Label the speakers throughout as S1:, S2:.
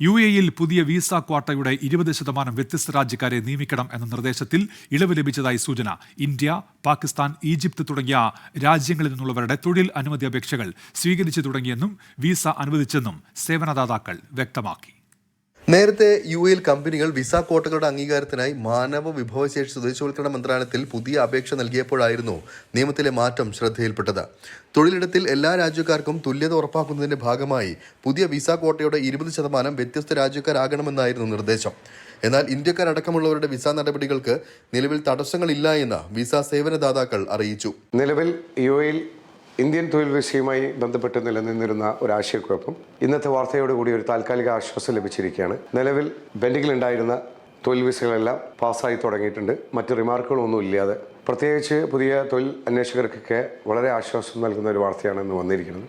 S1: UAE-യിൽ പുതിയ വിസ ക്വാട്ടയുടെ 20% വ്യത്യസ്ത രാജ്യക്കാരെ നിയമിക്കണം എന്ന നിർദ്ദേശത്തിൽ ഇളവ് ലഭിച്ചതായി സൂചന. ഇന്ത്യ, പാകിസ്ഥാൻ, ഈജിപ്ത് തുടങ്ങിയ രാജ്യങ്ങളിൽ നിന്നുള്ളവരുടെ തൊഴിൽ അനുമതി അപേക്ഷകൾ സ്വീകരിച്ചു തുടങ്ങിയെന്നും വിസ അനുവദിച്ചെന്നും സേവനദാതാക്കൾ വ്യക്തമാക്കി.
S2: നേരത്തെ UAE-യിൽ കമ്പനികൾ വിസ ക്വാട്ടകളുടെ അംഗീകാരത്തിനായി മാനവ വിഭവശേഷി സ്വദേശവൽക്കരണ മന്ത്രാലയത്തിൽ പുതിയ അപേക്ഷ നൽകിയപ്പോഴായിരുന്നു നിയമത്തിലെ മാറ്റം ശ്രദ്ധയിൽപ്പെട്ടത്. തൊഴിലിടത്തിൽ എല്ലാ രാജ്യക്കാർക്കും തുല്യത ഉറപ്പാക്കുന്നതിന്റെ ഭാഗമായി പുതിയ വിസ ക്വാട്ടയുടെ 20% വ്യത്യസ്ത രാജ്യക്കാരാകണമെന്നായിരുന്നു നിർദ്ദേശം. എന്നാൽ ഇന്ത്യക്കാരടക്കമുള്ളവരുടെ വിസ നടപടികൾക്ക് നിലവിൽ തടസ്സങ്ങളില്ല എന്ന് വിസ സേവനദാതാക്കൾ അറിയിച്ചു.
S3: നിലവിൽ UAE-യിൽ ഇന്ത്യൻ തൊഴിൽ വിഷയവുമായി ബന്ധപ്പെട്ട് നിലനിന്നിരുന്ന ഒരു ആശയക്കുഴപ്പം ഇന്നത്തെ വാർത്തയോടുകൂടി ഒരു താൽക്കാലിക ആശ്വാസം ലഭിച്ചിരിക്കുകയാണ്. നിലവിൽ പെൻഡിങ്ങിലുണ്ടായിരുന്ന തൊഴിൽ വിസകളെല്ലാം പാസ്സായി തുടങ്ങിയിട്ടുണ്ട്. മറ്റ് റിമാർക്കുകളൊന്നും ഇല്ലാതെ, പ്രത്യേകിച്ച് പുതിയ തൊഴിൽ അന്വേഷകർക്കൊക്കെ വളരെ ആശ്വാസം നൽകുന്ന ഒരു വാർത്തയാണ് ഇന്ന് വന്നിരിക്കുന്നത്.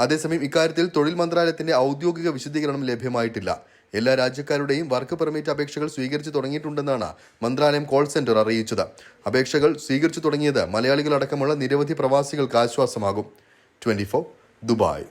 S2: അതേസമയം ഇക്കാര്യത്തിൽ തൊഴിൽ മന്ത്രാലയത്തിന്റെ ഔദ്യോഗിക വിശദീകരണം ലഭ്യമായിട്ടില്ല. എല്ലാ രാജ്യക്കാരുടെയും വർക്ക് പെർമിറ്റ് അപേക്ഷകൾ സ്വീകരിച്ചു തുടങ്ങിയിട്ടുണ്ടെന്നാണ് മന്ത്രാലയം കോൾ സെന്റർ അറിയിച്ചത്. അപേക്ഷകൾ സ്വീകരിച്ചു തുടങ്ങിയത് മലയാളികളടക്കമുള്ള നിരവധി പ്രവാസികൾക്ക് ആശ്വാസമാകും. 24 ദുബായ്.